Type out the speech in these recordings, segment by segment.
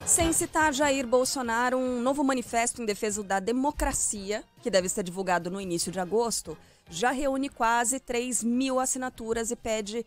Sem citar Jair Bolsonaro, um novo manifesto em defesa da democracia, que deve ser divulgado no início de agosto, já reúne quase 3.000 assinaturas e pede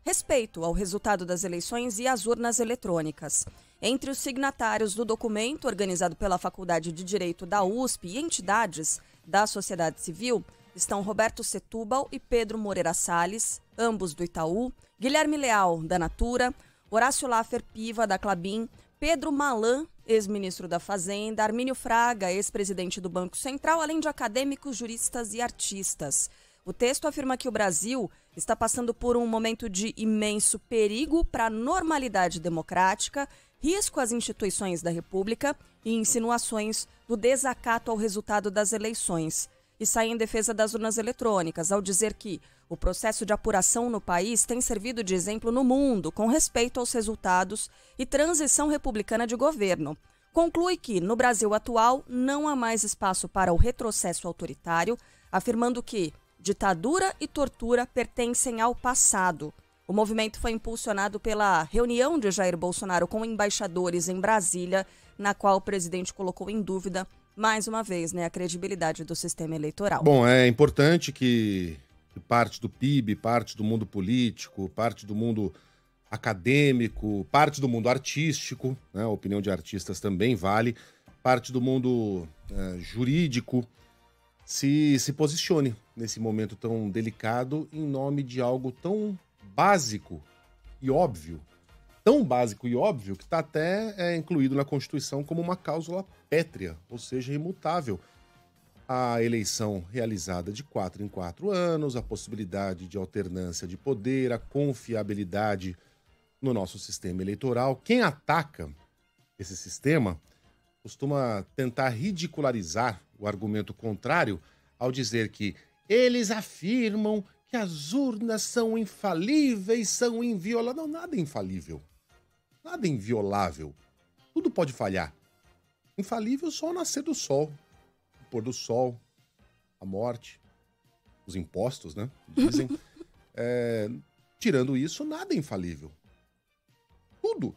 respeito ao resultado das eleições e às urnas eletrônicas. Entre os signatários do documento, organizado pela Faculdade de Direito da USP e entidades da sociedade civil, estão Roberto Setúbal e Pedro Moreira Salles, ambos do Itaú, Guilherme Leal, da Natura, Horácio Laffer Piva, da Klabin, Pedro Malan, ex-ministro da Fazenda, Armínio Fraga, ex-presidente do Banco Central, além de acadêmicos, juristas e artistas. O texto afirma que o Brasil está passando por um momento de imenso perigo para a normalidade democrática, risco às instituições da República e insinuações do desacato ao resultado das eleições. E sai em defesa das urnas eletrônicas, ao dizer que o processo de apuração no país tem servido de exemplo no mundo, com respeito aos resultados e transição republicana de governo. Conclui que, no Brasil atual, não há mais espaço para o retrocesso autoritário, afirmando que ditadura e tortura pertencem ao passado. O movimento foi impulsionado pela reunião de Jair Bolsonaro com embaixadores em Brasília, na qual o presidente colocou em dúvida mais uma vez, a credibilidade do sistema eleitoral. Bom, é importante que parte do PIB, parte do mundo político, parte do mundo acadêmico, parte do mundo artístico, a opinião de artistas também vale, parte do mundo jurídico, se posicione nesse momento tão delicado em nome de algo tão básico e óbvio, tão básico e óbvio que está até incluído na Constituição como uma cláusula pétrea, ou seja, imutável. A eleição realizada de 4 em 4 anos, a possibilidade de alternância de poder, a confiabilidade no nosso sistema eleitoral. Quem ataca esse sistema costuma tentar ridicularizar o argumento contrário ao dizer que eles afirmam que as urnas são infalíveis, são invioláveis. Não, nada é infalível. Nada é inviolável. Tudo pode falhar. Infalível só o nascer do sol, o pôr do sol, a morte, os impostos, dizem. Tirando isso, nada é infalível. Tudo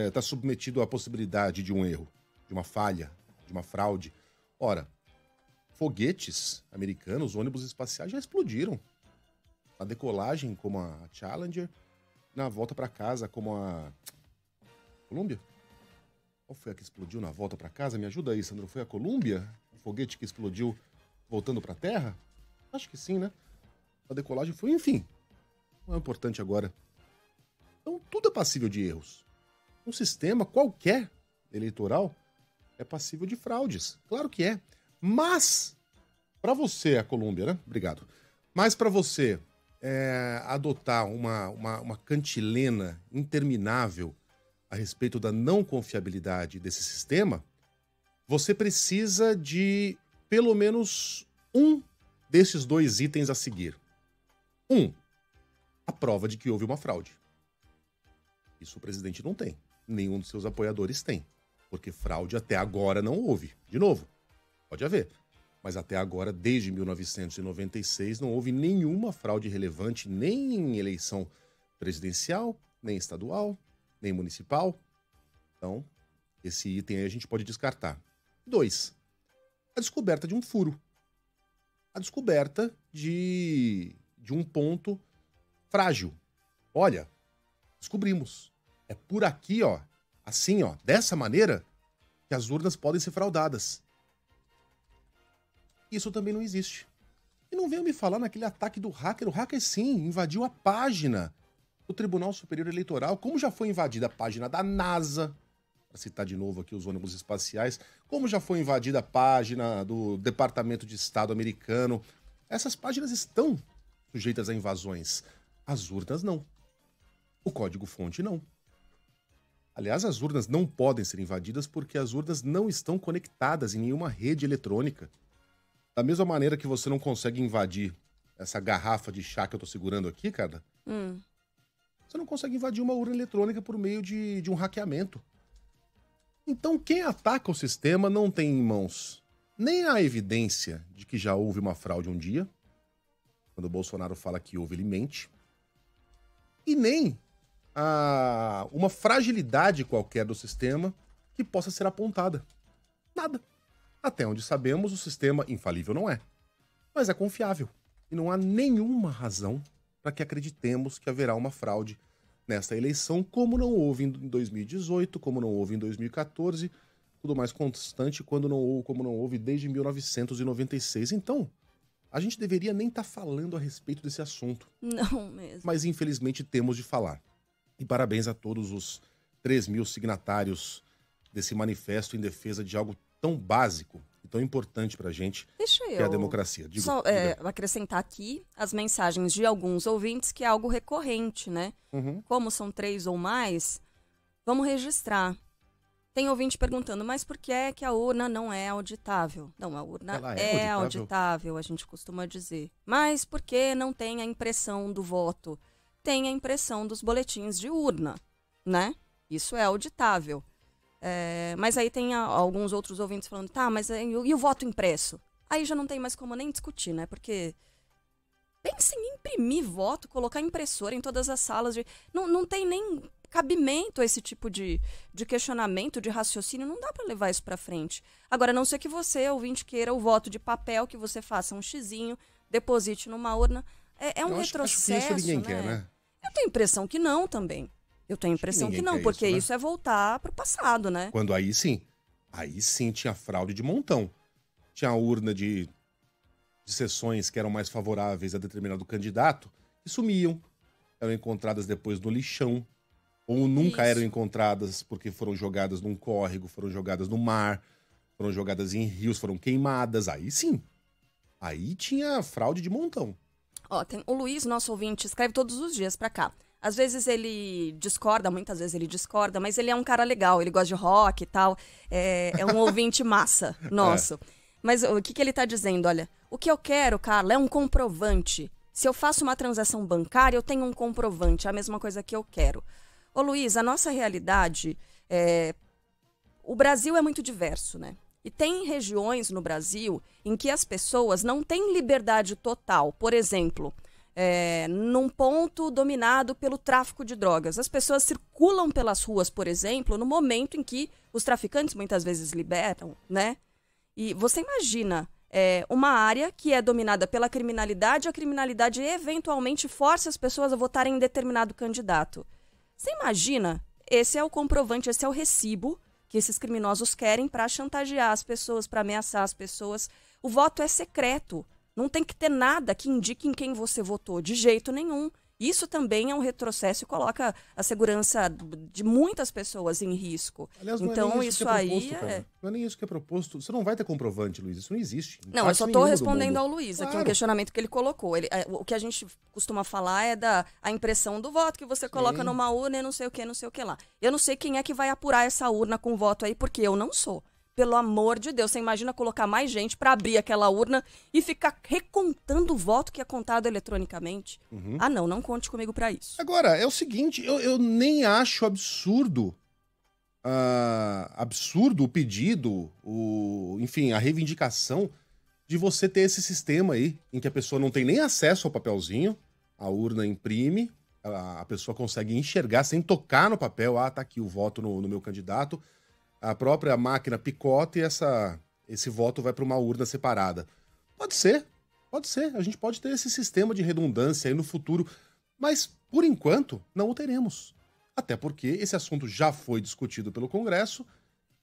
está submetido à possibilidade de um erro, de uma falha, de uma fraude. Ora, foguetes americanos, ônibus espaciais já explodiram. Na decolagem, como a Challenger, na volta para casa, como a Columbia. Qual foi a que explodiu na volta para casa? Me ajuda aí, Sandro. Foi a Columbia? O foguete que explodiu voltando para a Terra? Acho que sim, né? A decolagem foi, enfim. Não é importante agora. Então, tudo é passível de erros. Um sistema qualquer eleitoral é passível de fraudes. Claro que é. Mas, para você, a Colômbia, né? Obrigado. Mas para você adotar uma cantilena interminável a respeito da não confiabilidade desse sistema, você precisa de pelo menos um desses 2 itens a seguir. A prova de que houve uma fraude. Isso o presidente não tem. Nenhum dos seus apoiadores tem. Porque fraude até agora não houve. De novo, pode haver. Mas até agora, desde 1996, não houve nenhuma fraude relevante, nem em eleição presidencial, nem estadual, nem municipal. Então, esse item aí a gente pode descartar. 2, a descoberta de um furo. A descoberta de um ponto frágil. Olha, descobrimos. É por aqui, assim, dessa maneira, que as urnas podem ser fraudadas. Isso também não existe. E não venham me falar naquele ataque do hacker. O hacker, sim, invadiu a página do Tribunal Superior Eleitoral, como já foi invadida a página da NASA, para citar de novo aqui os ônibus espaciais, como já foi invadida a página do Departamento de Estado americano. Essas páginas estão sujeitas a invasões. As urnas não. O código-fonte não. Aliás, as urnas não podem ser invadidas porque as urnas não estão conectadas em nenhuma rede eletrônica. Da mesma maneira que você não consegue invadir essa garrafa de chá que eu tô segurando aqui, cara, você não consegue invadir uma urna eletrônica por meio de um hackeamento. Então, quem ataca o sistema não tem em mãos nem a evidência de que já houve uma fraude um dia. Quando o Bolsonaro fala que houve, ele mente. E nem uma fragilidade qualquer do sistema que possa ser apontada. Nada. Até onde sabemos, o sistema infalível não é. Mas é confiável. E não há nenhuma razão para que acreditemos que haverá uma fraude nesta eleição, como não houve em 2018, como não houve em 2014, tudo mais constante como não houve desde 1996. Então, a gente deveria nem estar falando a respeito desse assunto. Não mesmo. Mas infelizmente temos de falar. E parabéns a todos os 3.000 signatários desse manifesto em defesa de algo tão básico e tão importante pra gente, que é a democracia. Só acrescentar aqui as mensagens de alguns ouvintes, que é algo recorrente, né? Como são 3 ou mais, vamos registrar. Tem ouvinte perguntando, mas por que é que a urna não é auditável? Não, a urna é auditável, a gente costuma dizer. Mas por que não tem a impressão do voto? Tem a impressão dos boletins de urna, né? Isso é auditável. Mas aí tem alguns outros ouvintes falando, tá, mas e o voto impresso? Aí já não tem mais como nem discutir, né? Porque pense em imprimir voto, colocar impressora em todas as salas. Não tem nem cabimento a esse tipo de questionamento, de raciocínio. Não dá para levar isso para frente. Agora, a não ser que você, ouvinte, queira o voto de papel, que você faça um xizinho, deposite numa urna. É um retrocesso, acho que isso ninguém quer, né? Eu tenho a impressão que não também. Eu tenho a impressão que não, porque isso é voltar pro passado, né? Quando aí sim tinha fraude de montão. Tinha a urna de sessões que eram mais favoráveis a determinado candidato e sumiam. Eram encontradas depois no lixão. Ou nunca eram encontradas porque foram jogadas num córrego, foram jogadas no mar, foram jogadas em rios, foram queimadas. Aí sim. Aí tinha fraude de montão. Ó, tem o Luiz, nosso ouvinte, escreve todos os dias pra cá. Às vezes ele discorda, muitas vezes ele discorda, mas ele é um cara legal, ele gosta de rock e tal. É um ouvinte massa nosso. Mas o que ele tá dizendo? Olha, o que eu quero, Carla, é um comprovante. Se eu faço uma transação bancária, eu tenho um comprovante, é a mesma coisa que eu quero. Ô Luiz, a nossa realidade, o Brasil é muito diverso, né? E tem regiões no Brasil em que as pessoas não têm liberdade total. Por exemplo, num ponto dominado pelo tráfico de drogas. As pessoas circulam pelas ruas, por exemplo, no momento em que os traficantes muitas vezes liberam, né? E você imagina uma área que é dominada pela criminalidade, a criminalidade eventualmente força as pessoas a votarem em determinado candidato. Você imagina? Esse é o comprovante, esse é o recibo que esses criminosos querem para chantagear as pessoas, para ameaçar as pessoas. O voto é secreto. Não tem que ter nada que indique em quem você votou, de jeito nenhum. Isso também é um retrocesso e coloca a segurança de muitas pessoas em risco. Aliás, então, não é isso aí proposto, não é nem isso que é proposto. Você não vai ter comprovante, Luiz. Isso não existe. Não, eu só estou respondendo ao Luiz aqui um questionamento que ele colocou. O que a gente costuma falar é a impressão do voto que você coloca numa urna e não sei o que lá. Eu não sei quem é que vai apurar essa urna com voto aí, porque eu não sou. Pelo amor de Deus, você imagina colocar mais gente para abrir aquela urna e ficar recontando o voto que é contado eletronicamente? Ah, não conte comigo para isso. Agora, é o seguinte, eu nem acho absurdo o pedido, enfim, a reivindicação de você ter esse sistema aí, em que a pessoa não tem nem acesso ao papelzinho, a urna imprime, a pessoa consegue enxergar sem tocar no papel, tá aqui o voto no meu candidato, a própria máquina picota e esse voto vai para uma urna separada. Pode ser. A gente pode ter esse sistema de redundância aí no futuro, mas, por enquanto, não o teremos. Até porque esse assunto já foi discutido pelo Congresso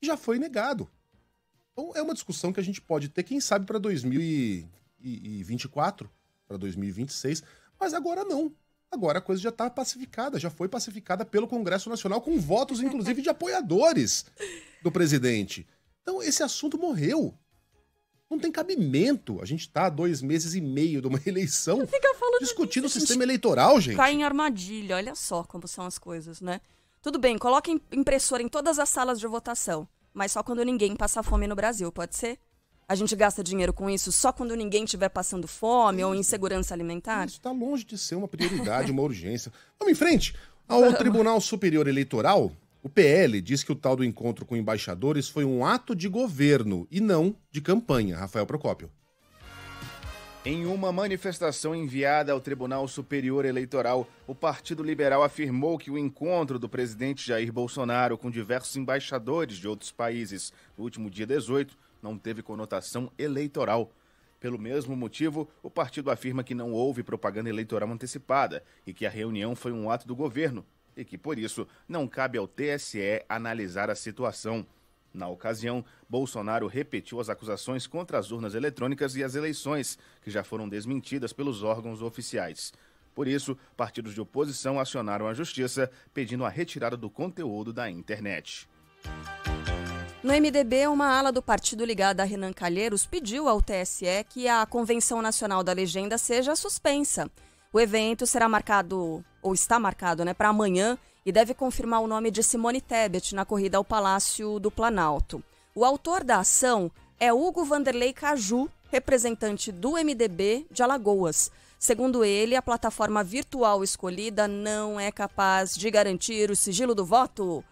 e já foi negado. Então, é uma discussão que a gente pode ter, quem sabe, para 2024, para 2026, mas agora não. Agora a coisa já está pacificada, já foi pacificada pelo Congresso Nacional, com votos, inclusive, de apoiadores do presidente. Então, esse assunto morreu. Não tem cabimento. A gente está há 2 meses e meio de uma eleição discutindo o sistema eleitoral, gente. Cai em armadilha, olha só como são as coisas, né? Tudo bem, coloca impressora em todas as salas de votação, mas só quando ninguém passa fome no Brasil, pode ser? A gente gasta dinheiro com isso só quando ninguém estiver passando fome ou insegurança alimentar? Isso está longe de ser uma prioridade, uma urgência. Vamos em frente. Ao Tribunal Superior Eleitoral, o PL diz que o tal do encontro com embaixadores foi um ato de governo e não de campanha. Rafael Procópio. Em uma manifestação enviada ao Tribunal Superior Eleitoral, o Partido Liberal afirmou que o encontro do presidente Jair Bolsonaro com diversos embaixadores de outros países no último dia 18 não teve conotação eleitoral. Pelo mesmo motivo, o partido afirma que não houve propaganda eleitoral antecipada e que a reunião foi um ato do governo e que, por isso, não cabe ao TSE analisar a situação. Na ocasião, Bolsonaro repetiu as acusações contra as urnas eletrônicas e as eleições, que já foram desmentidas pelos órgãos oficiais. Por isso, partidos de oposição acionaram a justiça, pedindo a retirada do conteúdo da internet. No MDB, uma ala do partido ligada a Renan Calheiros pediu ao TSE que a Convenção Nacional da Legenda seja suspensa. O evento será marcado, ou está marcado, para amanhã, e deve confirmar o nome de Simone Tebet na corrida ao Palácio do Planalto. O autor da ação é Hugo Vanderlei Caju, representante do MDB de Alagoas. Segundo ele, a plataforma virtual escolhida não é capaz de garantir o sigilo do voto.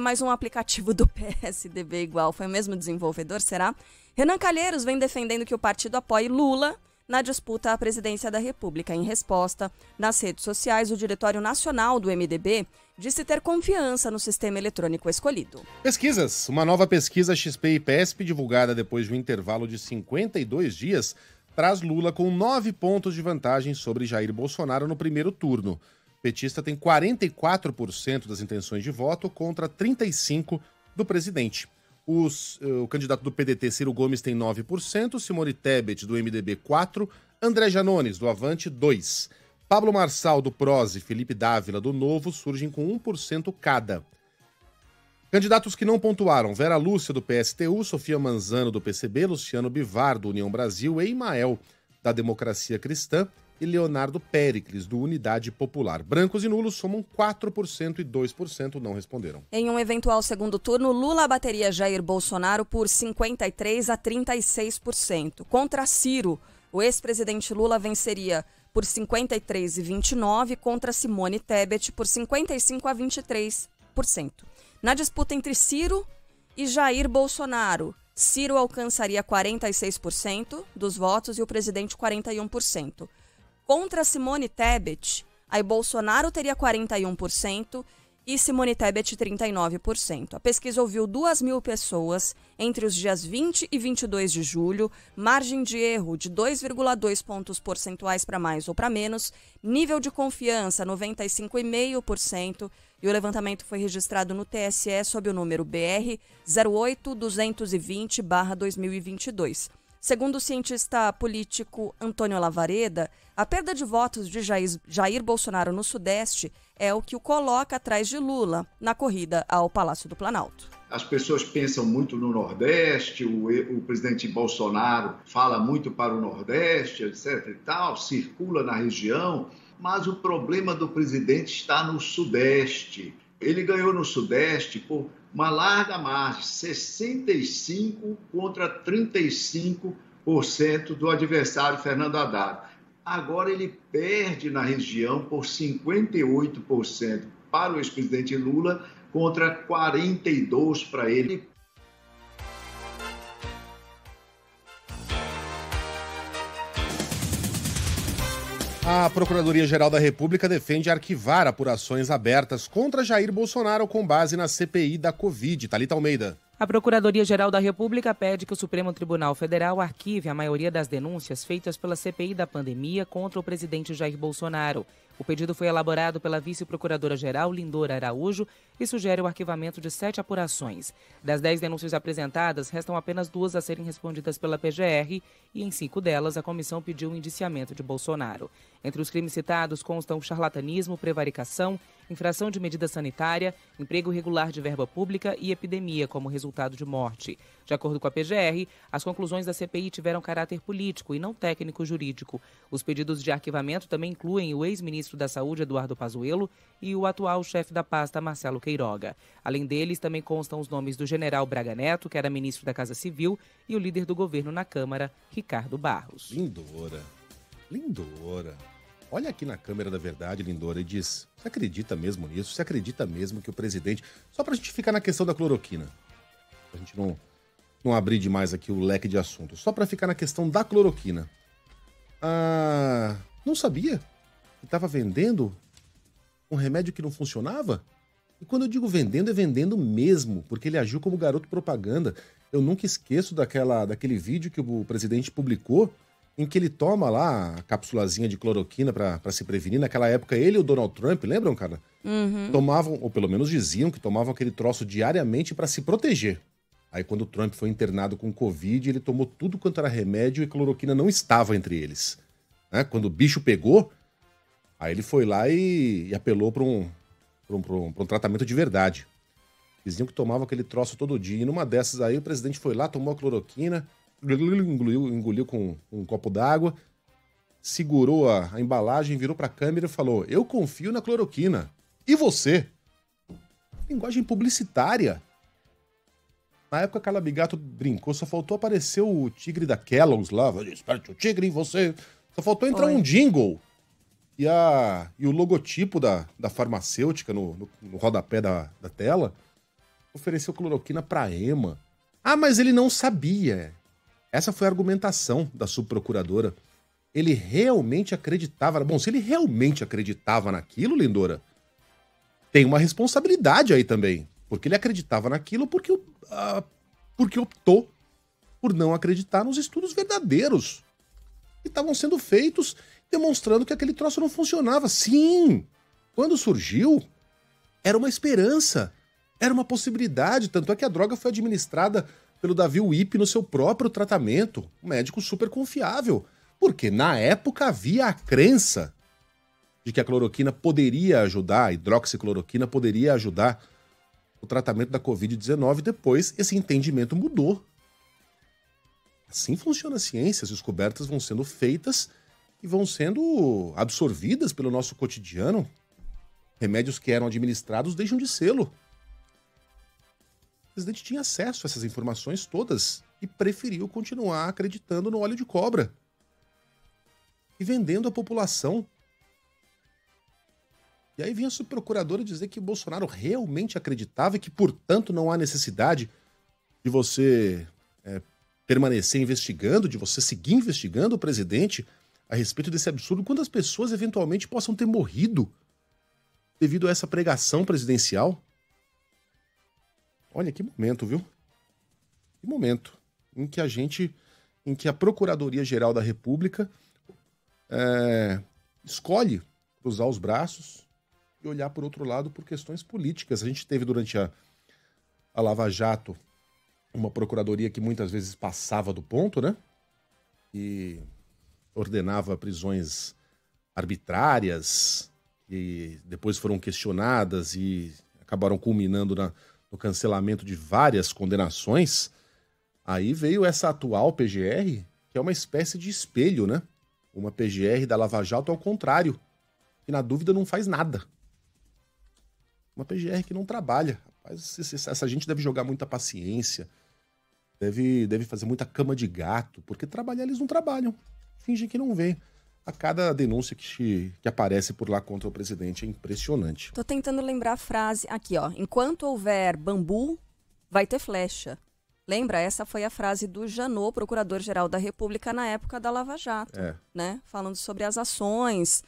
Mais um aplicativo do PSDB igual. Foi o mesmo desenvolvedor, será? Renan Calheiros vem defendendo que o partido apoie Lula na disputa à presidência da República. Em resposta, nas redes sociais, o Diretório Nacional do MDB disse ter confiança no sistema eletrônico escolhido. Pesquisas. Uma nova pesquisa XP e PESP, divulgada depois de um intervalo de 52 dias, traz Lula com 9 pontos de vantagem sobre Jair Bolsonaro no primeiro turno. O petista tem 44% das intenções de voto contra 35% do presidente. O candidato do PDT, Ciro Gomes, tem 9%, Simone Tebet, do MDB, 4%, André Janones, do Avante, 2%. Pablo Marçal, do PROS, e Felipe Dávila, do Novo, surgem com 1% cada. Candidatos que não pontuaram: Vera Lúcia, do PSTU, Sofia Manzano, do PCB, Luciano Bivar, do União Brasil, Eimael, da Democracia Cristã, e Leonardo Péricles, do Unidade Popular. Brancos e nulos somam 4% e 2% não responderam. Em um eventual segundo turno, Lula bateria Jair Bolsonaro por 53% a 36%. Contra Ciro, o ex-presidente Lula venceria por 53% e 29%, contra Simone Tebet por 55% a 23%. Na disputa entre Ciro e Jair Bolsonaro, Ciro alcançaria 46% dos votos e o presidente 41%. Contra Simone Tebet, aí Bolsonaro teria 41% e Simone Tebet 39%. A pesquisa ouviu 2.000 pessoas entre os dias 20 e 22 de julho, margem de erro de 2,2 pontos percentuais para mais ou para menos, nível de confiança 95,5%, e o levantamento foi registrado no TSE sob o número BR 08220/2022. Segundo o cientista político Antônio Lavareda, a perda de votos de Jair Bolsonaro no Sudeste é o que o coloca atrás de Lula na corrida ao Palácio do Planalto. As pessoas pensam muito no Nordeste, o presidente Bolsonaro fala muito para o Nordeste, etc. e tal, circula na região, mas o problema do presidente está no Sudeste. Ele ganhou no Sudeste por uma larga margem, 65% contra 35% do adversário Fernando Haddad. Agora ele perde na região por 58% para o ex-presidente Lula contra 42% para ele. A Procuradoria-Geral da República defende arquivar apurações abertas contra Jair Bolsonaro com base na CPI da Covid. Thalita Almeida. A Procuradoria-Geral da República pede que o Supremo Tribunal Federal arquive a maioria das denúncias feitas pela CPI da pandemia contra o presidente Jair Bolsonaro. O pedido foi elaborado pela vice-procuradora-geral Lindora Araújo e sugere o arquivamento de 7 apurações. Das 10 denúncias apresentadas, restam apenas 2 a serem respondidas pela PGR e em 5 delas a comissão pediu o indiciamento de Bolsonaro. Entre os crimes citados constam charlatanismo, prevaricação, infração de medida sanitária, emprego irregular de verba pública e epidemia como resultado de morte. De acordo com a PGR, as conclusões da CPI tiveram caráter político e não técnico-jurídico. Os pedidos de arquivamento também incluem o ex-ministro da Saúde, Eduardo Pazuello, e o atual chefe da pasta, Marcelo Queiroga. Além deles, também constam os nomes do general Braga Neto, que era ministro da Casa Civil, e o líder do governo na Câmara, Ricardo Barros. Lindora. Olha aqui na câmera da verdade, Lindora, e diz: você acredita mesmo nisso? Você acredita mesmo que o presidente... Só pra gente ficar na questão da cloroquina. Pra gente não abrir demais aqui o leque de assuntos. Só pra ficar na questão da cloroquina. não sabia que estava vendendo um remédio que não funcionava? E quando eu digo vendendo, é vendendo mesmo, porque ele agiu como garoto propaganda. Eu nunca esqueço daquele vídeo que o presidente publicou, em que ele toma lá a cápsulazinha de cloroquina para se prevenir. Naquela época, ele e o Donald Trump, lembram, cara? Uhum. Tomavam, ou pelo menos diziam que tomavam aquele troço diariamente para se proteger. Aí quando o Trump foi internado com Covid, ele tomou tudo quanto era remédio e cloroquina não estava entre eles. Né? Quando o bicho pegou, aí ele foi lá e apelou para um tratamento de verdade. Diziam que tomava aquele troço todo dia. E numa dessas aí, o presidente foi lá, tomou a cloroquina, engoliu com um copo d'água, segurou a embalagem, virou pra câmera e falou: eu confio na cloroquina. E você? Linguagem publicitária. Na época, a Carla Bigato brincou, só faltou aparecer o tigre da Kellogg's lá. Esperte o tigre em você. Só faltou entrar um jingle. E o logotipo da farmacêutica no rodapé da tela ofereceu cloroquina pra Ema. Ah, mas ele não sabia. Essa foi a argumentação da subprocuradora. Ele realmente acreditava. Bom, se ele realmente acreditava naquilo, Lindora, tem uma responsabilidade aí também. Porque ele acreditava naquilo porque optou por não acreditar nos estudos verdadeiros que estavam sendo feitos, demonstrando que aquele troço não funcionava. Sim, quando surgiu, era uma esperança, era uma possibilidade. Tanto é que a droga foi administrada pelo Davi Wipe no seu próprio tratamento, um médico super confiável. Porque na época havia a crença de que a cloroquina poderia ajudar, a hidroxicloroquina poderia ajudar o tratamento da Covid-19. Depois, esse entendimento mudou. Assim funciona a ciência, as descobertas vão sendo feitas e vão sendo absorvidas pelo nosso cotidiano. Remédios que eram administrados deixam de sê-lo. O presidente tinha acesso a essas informações todas e preferiu continuar acreditando no óleo de cobra e vendendo a população. E aí vinha a subprocuradora dizer que Bolsonaro realmente acreditava e que, portanto, não há necessidade de você permanecer investigando, de você seguir investigando o presidente a respeito desse absurdo, quando as pessoas eventualmente possam ter morrido devido a essa pregação presidencial. Olha que momento, viu? Que momento em que a Procuradoria-Geral da República escolhe cruzar os braços e olhar por outro lado por questões políticas. A gente teve durante a Lava Jato uma procuradoria que muitas vezes passava do ponto, né? E ordenava prisões arbitrárias, e depois foram questionadas e acabaram culminando no cancelamento de várias condenações. Aí veio essa atual PGR, que é uma espécie de espelho, né? Uma PGR da Lava Jato ao contrário, que na dúvida não faz nada. Uma PGR que não trabalha. Rapaz, essa gente deve jogar muita paciência, deve fazer muita cama de gato, porque trabalhar eles não trabalham. Fingem que não vê. A cada denúncia que aparece por lá contra o presidente é impressionante. Tô tentando lembrar a frase aqui, ó. Enquanto houver bambu, vai ter flecha. Lembra? Essa foi a frase do Janot, procurador-geral da República, na época da Lava Jato, né? Falando sobre as ações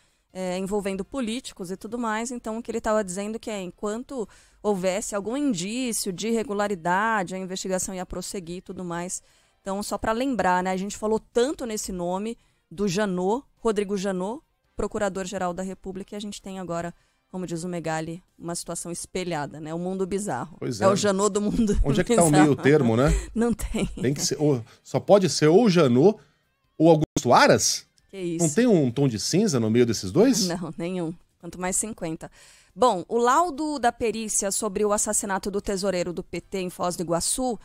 envolvendo políticos e tudo mais. Então, o que ele estava dizendo que enquanto houvesse algum indício de irregularidade, a investigação ia prosseguir e tudo mais. Então, só para lembrar, né? A gente falou tanto nesse nome do Janot, Rodrigo Janot, procurador-geral da República, e a gente tem agora, como diz o Megali, uma situação espelhada, né? O mundo bizarro. Pois é o Janot do mundo bizarro. Onde é que tá o meio termo, né? Não tem. Tem que ser, só pode ser ou o Janot ou Augusto Aras? Que isso. Não tem um tom de cinza no meio desses dois? Não, nenhum. Quanto mais 50. Bom, o laudo da perícia sobre o assassinato do tesoureiro do PT em Foz do Iguaçu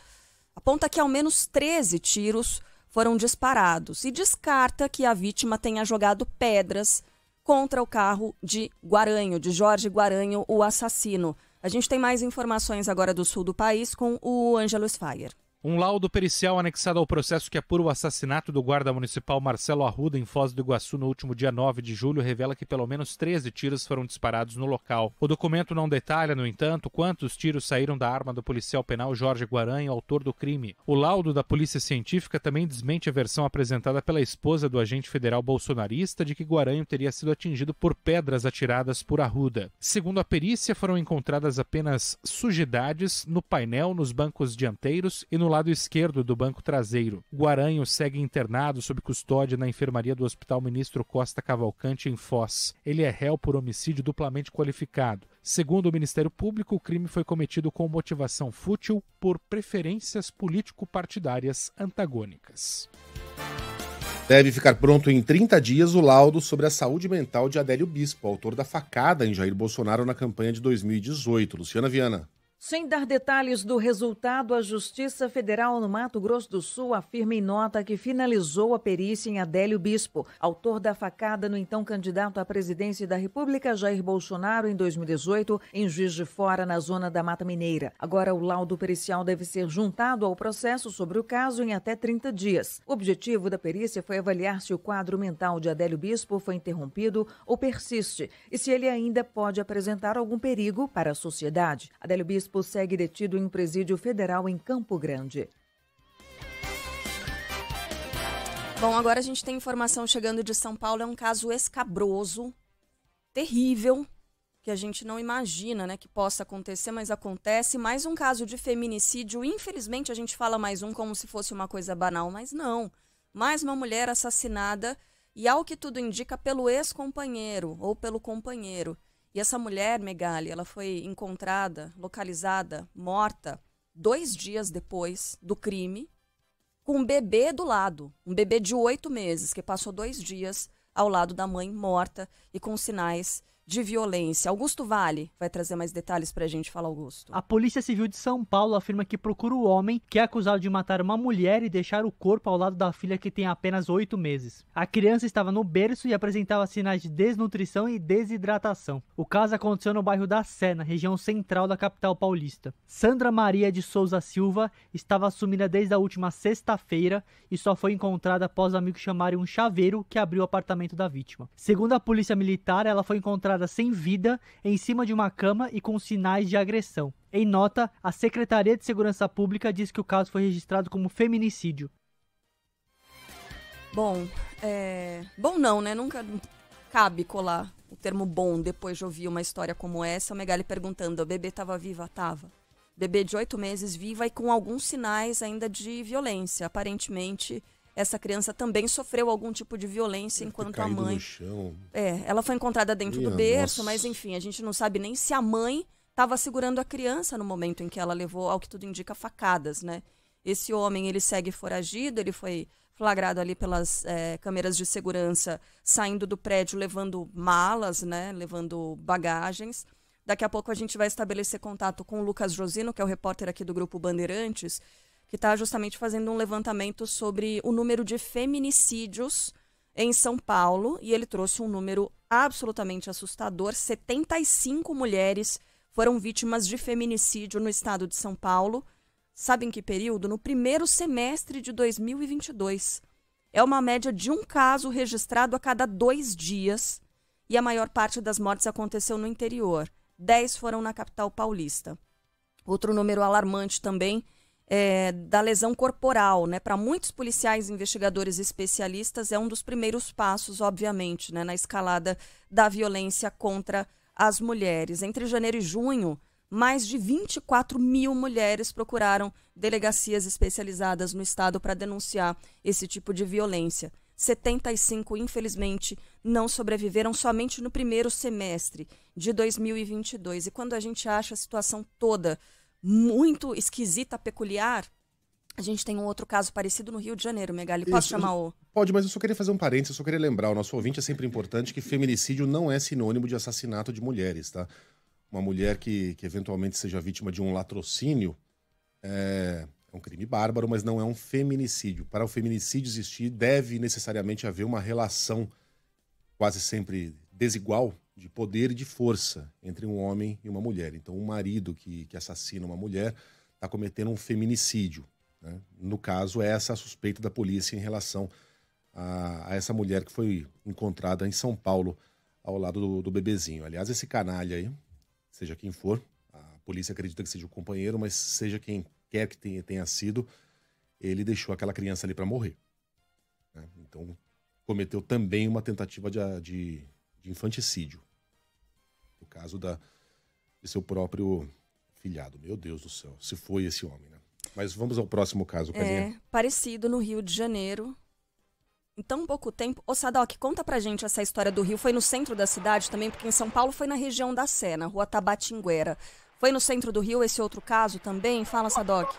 aponta que ao menos 13 tiros foram disparados e descarta que a vítima tenha jogado pedras contra o carro de Guaranho, de Jorge Guaranho, o assassino. A gente tem mais informações agora do sul do país com o Ângelo Sfaier. Um laudo pericial anexado ao processo que apura o assassinato do guarda municipal Marcelo Arruda em Foz do Iguaçu no último dia 9 de julho revela que pelo menos 13 tiros foram disparados no local. O documento não detalha, no entanto, quantos tiros saíram da arma do policial penal Jorge Guaranho, autor do crime. O laudo da Polícia Científica também desmente a versão apresentada pela esposa do agente federal bolsonarista de que Guaranho teria sido atingido por pedras atiradas por Arruda. Segundo a perícia, foram encontradas apenas sujidades no painel, nos bancos dianteiros e no lado esquerdo do banco traseiro. Guaranho segue internado sob custódia na enfermaria do Hospital Ministro Costa Cavalcante, em Foz. Ele é réu por homicídio duplamente qualificado. Segundo o Ministério Público, o crime foi cometido com motivação fútil por preferências político-partidárias antagônicas. Deve ficar pronto em 30 dias o laudo sobre a saúde mental de Adélio Bispo, autor da facada em Jair Bolsonaro na campanha de 2018. Luciana Viana. Sem dar detalhes do resultado, a Justiça Federal no Mato Grosso do Sul afirma em nota que finalizou a perícia em Adélio Bispo, autor da facada no então candidato à presidência da República, Jair Bolsonaro, em 2018, em Juiz de Fora, na zona da Mata Mineira. Agora, o laudo pericial deve ser juntado ao processo sobre o caso em até 30 dias. O objetivo da perícia foi avaliar se o quadro mental de Adélio Bispo foi interrompido ou persiste e se ele ainda pode apresentar algum perigo para a sociedade. Adélio Bispo segue detido em um presídio federal em Campo Grande. Bom, agora a gente tem informação chegando de São Paulo. É um caso escabroso, terrível, que a gente não imagina, né, que possa acontecer, mas acontece. Mais um caso de feminicídio. Infelizmente, a gente fala mais um como se fosse uma coisa banal, mas não. Mais uma mulher assassinada e, ao que tudo indica, pelo ex-companheiro ou pelo companheiro. E essa mulher, Megali, ela foi encontrada, localizada, morta 2 dias depois do crime, com um bebê do lado. Um bebê de 8 meses, que passou 2 dias ao lado da mãe morta e com sinais de violência. Augusto Vale vai trazer mais detalhes pra gente. Fala, Augusto. A Polícia Civil de São Paulo afirma que procura o homem que é acusado de matar uma mulher e deixar o corpo ao lado da filha, que tem apenas 8 meses. A criança estava no berço e apresentava sinais de desnutrição e desidratação. O caso aconteceu no bairro da Sé, na região central da capital paulista. Sandra Maria de Souza Silva estava sumida desde a última sexta-feira e só foi encontrada após amigos chamarem um chaveiro que abriu o apartamento da vítima. Segundo a polícia militar, ela foi encontrada sem vida, em cima de uma cama e com sinais de agressão. Em nota, a Secretaria de Segurança Pública diz que o caso foi registrado como feminicídio. Bom, bom não, né? Nunca cabe colar o termo bom depois de ouvir uma história como essa. O Megali perguntando, a bebê estava viva? Tava. Bebê de 8 meses viva e com alguns sinais ainda de violência. Aparentemente, essa criança também sofreu algum tipo de violência enquanto a mãe... No chão. Ela foi encontrada dentro do berço, nossa. mas enfim, a gente não sabe nem se a mãe estava segurando a criança no momento em que ela levou, ao que tudo indica, facadas, né? Esse homem, ele segue foragido, ele foi flagrado ali pelas câmeras de segurança, saindo do prédio, levando malas, né? Levando bagagens. Daqui a pouco a gente vai estabelecer contato com o Lucas Josino, que é o repórter aqui do Grupo Bandeirantes, que está justamente fazendo um levantamento sobre o número de feminicídios em São Paulo, e ele trouxe um número absolutamente assustador. 75 mulheres foram vítimas de feminicídio no estado de São Paulo. Sabe em que período? No primeiro semestre de 2022. É uma média de um caso registrado a cada 2 dias, e a maior parte das mortes aconteceu no interior. 10 foram na capital paulista. Outro número alarmante também da lesão corporal, né? Para muitos policiais, investigadores e especialistas, é um dos primeiros passos, obviamente, né? Na escalada da violência contra as mulheres. Entre janeiro e junho, mais de 24 mil mulheres procuraram delegacias especializadas no estado para denunciar esse tipo de violência. 75, infelizmente, não sobreviveram somente no primeiro semestre de 2022. E quando a gente acha a situação toda muito esquisita, peculiar, a gente tem um outro caso parecido no Rio de Janeiro, Megali. Posso chamar o... Pode, mas eu só queria fazer um parênteses, eu só queria lembrar, o nosso ouvinte é sempre importante que feminicídio não é sinônimo de assassinato de mulheres, tá? Uma mulher que eventualmente seja vítima de um latrocínio é um crime bárbaro, mas não é um feminicídio. Para o feminicídio existir, deve necessariamente haver uma relação quase sempre desigual de poder e de força entre um homem e uma mulher. Então, um marido que assassina uma mulher está cometendo um feminicídio. né? No caso, essa é a suspeita da polícia em relação a essa mulher que foi encontrada em São Paulo ao lado do bebezinho. Aliás, esse canalha aí, seja quem for, a polícia acredita que seja o companheiro, mas seja quem quer que tenha sido, ele deixou aquela criança ali para morrer, né? Então, cometeu também uma tentativa de infanticídio. No caso de seu próprio filhado. Meu Deus do céu, se foi esse homem, né? Mas vamos ao próximo caso, Carlinha. Parecido no Rio de Janeiro. Em tão pouco tempo... Ô, Sadoc, conta pra gente essa história do Rio. Foi no centro da cidade também, porque em São Paulo foi na região da Sé, na rua Tabatinguera. Foi no centro do Rio esse outro caso também? Fala, Sadoc.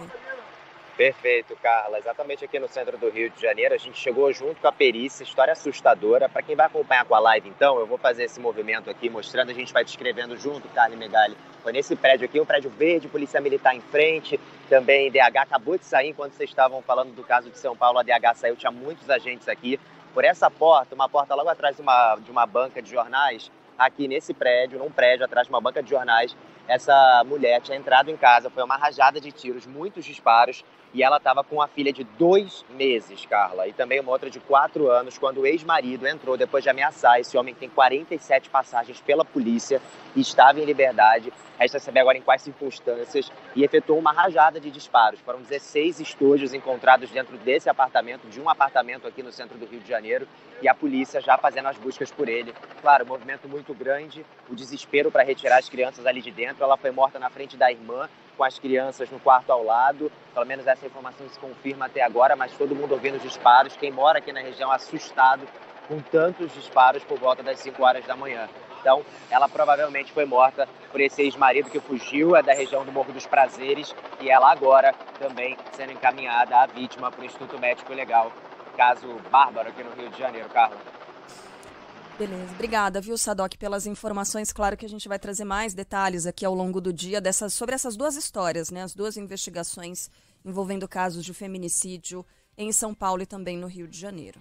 Perfeito, Carla. Exatamente aqui no centro do Rio de Janeiro, a gente chegou junto com a perícia, história assustadora. Para quem vai acompanhar com a live, então, eu vou fazer esse movimento aqui, mostrando, a gente vai descrevendo junto, Carla e Megali. Foi nesse prédio aqui, um prédio verde, Polícia Militar em frente, também DH acabou de sair, enquanto vocês estavam falando do caso de São Paulo, a DH saiu, tinha muitos agentes aqui. Por essa porta, uma porta logo atrás de uma banca de jornais, aqui nesse prédio, num prédio atrás de uma banca de jornais, essa mulher tinha entrado em casa, foi uma rajada de tiros, muitos disparos, e ela estava com a filha de 2 meses, Carla, e também uma outra de 4 anos, quando o ex-marido entrou depois de ameaçar esse homem que tem 47 passagens pela polícia e estava em liberdade, resta saber agora em quais circunstâncias, e efetuou uma rajada de disparos. Foram 16 estojos encontrados dentro desse apartamento, de um apartamento aqui no centro do Rio de Janeiro, e a polícia já fazendo as buscas por ele. Claro, um movimento muito grande, o desespero para retirar as crianças ali de dentro. Ela foi morta na frente da irmã, com as crianças no quarto ao lado. Pelo menos essa informação se confirma até agora, mas todo mundo ouvindo os disparos. Quem mora aqui na região assustado com tantos disparos por volta das 5 horas da manhã. Então, ela provavelmente foi morta por esse ex-marido que fugiu, é da região do Morro dos Prazeres, e ela agora também sendo encaminhada, a vítima, para o Instituto Médico Legal. Caso bárbaro aqui no Rio de Janeiro, Carla. Beleza, obrigada, viu, Sadoc, pelas informações. Claro que a gente vai trazer mais detalhes aqui ao longo do dia sobre essas duas histórias, né? As duas investigações envolvendo casos de feminicídio em São Paulo e também no Rio de Janeiro.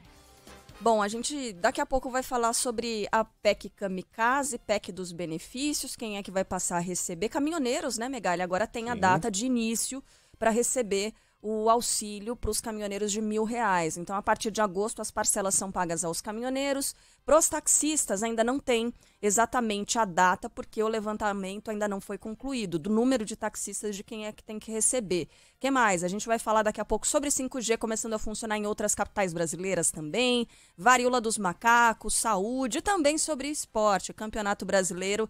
Bom, a gente daqui a pouco vai falar sobre a PEC Kamikaze, PEC dos benefícios, quem é que vai passar a receber. Caminhoneiros, né, Megali? Agora tem a data de início para receber o auxílio para os caminhoneiros de R$1.000. Então, a partir de agosto, as parcelas são pagas aos caminhoneiros. Para os taxistas, ainda não tem exatamente a data, porque o levantamento ainda não foi concluído, do número de taxistas de quem é que tem que receber. O que mais? A gente vai falar daqui a pouco sobre 5G começando a funcionar em outras capitais brasileiras também, varíola dos macacos, saúde, e também sobre esporte, Campeonato Brasileiro.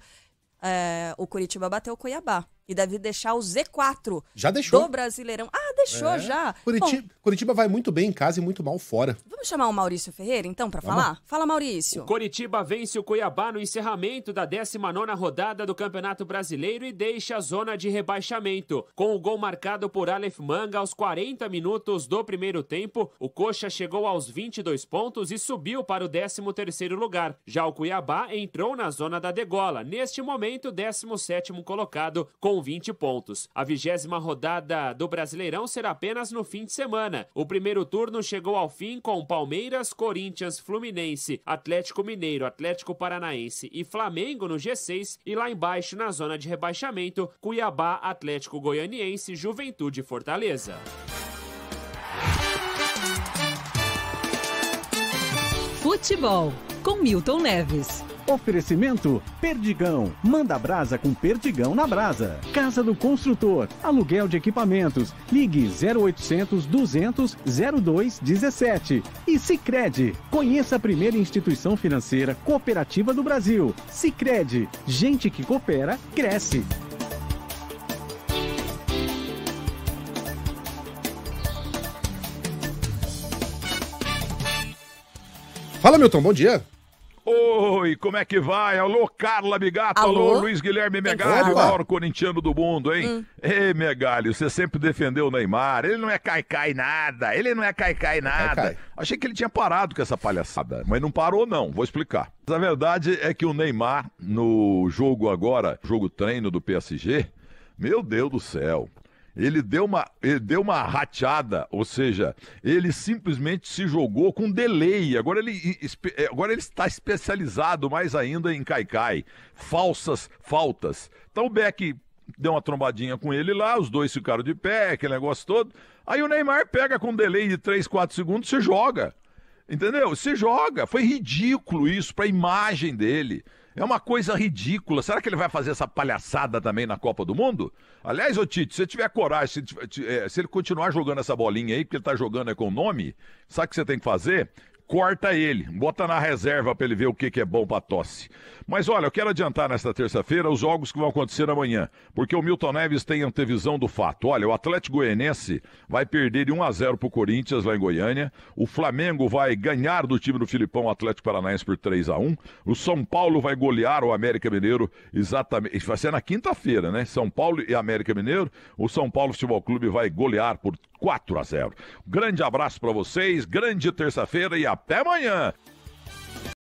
O Coritiba bateu o Cuiabá e deve deixar o Z4 já deixou do Brasileirão. Deixou já. Curitiba vai muito bem em casa e muito mal fora. Vamos chamar o Maurício Ferreira, então, para falar? Fala, Maurício. O Coritiba vence o Cuiabá no encerramento da 19ª rodada do Campeonato Brasileiro e deixa a zona de rebaixamento. Com o gol marcado por Aleph Manga aos 40 minutos do primeiro tempo, o Coxa chegou aos 22 pontos e subiu para o 13º lugar. Já o Cuiabá entrou na zona da degola, neste momento 17º colocado com 20 pontos. A 20ª rodada do Brasileirão será apenas no fim de semana. O primeiro turno chegou ao fim com Palmeiras, Corinthians, Fluminense, Atlético Mineiro, Atlético Paranaense e Flamengo no G6 e lá embaixo na zona de rebaixamento, Cuiabá, Atlético Goianiense, Juventude e Fortaleza. Futebol com Milton Neves. Oferecimento Perdigão. Manda brasa com Perdigão na brasa. Casa do Construtor. Aluguel de equipamentos. Ligue 0800 200 0217. E Sicredi. Conheça a primeira instituição financeira cooperativa do Brasil. Sicredi. Gente que coopera, cresce. Fala, Milton, bom dia. Oi, como é que vai? Alô, Carla Bigato, alô, Luiz Guilherme Megali, o maior corintiano do mundo, hein? Ei, Megali, você sempre defendeu o Neymar, ele não é caicai nada, Achei que ele tinha parado com essa palhaçada, mas não parou não, vou explicar. Mas a verdade é que o Neymar, no jogo agora, jogo treino do PSG, meu Deus do céu, ele deu uma rateada, ou seja, ele simplesmente se jogou com delay. Agora ele está especializado mais ainda em caicai, falsas faltas. Então o Beck deu uma trombadinha com ele lá, os dois ficaram de pé, aquele negócio todo. Aí o Neymar pega com um delay de 3, 4 segundos, se joga. Entendeu? Se joga. Foi ridículo isso pra imagem dele. É uma coisa ridícula. Será que ele vai fazer essa palhaçada também na Copa do Mundo? Aliás, ô Tite, se você tiver coragem, se ele continuar jogando essa bolinha aí, porque ele tá jogando com o nome, sabe o que você tem que fazer? Corta ele, bota na reserva para ele ver o que é bom para tosse. Mas olha, eu quero adiantar nesta terça-feira os jogos que vão acontecer amanhã, porque o Milton Neves tem antevisão do fato. Olha, o Atlético Goianiense vai perder de 1-0 pro Corinthians lá em Goiânia, o Flamengo vai ganhar do time do Filipão, o Atlético Paranaense, por 3-1, o São Paulo vai golear o América Mineiro, exatamente, vai ser na quinta-feira, né? São Paulo e América Mineiro, o São Paulo Futebol Clube vai golear por 4-0. Grande abraço para vocês, grande terça-feira e até amanhã!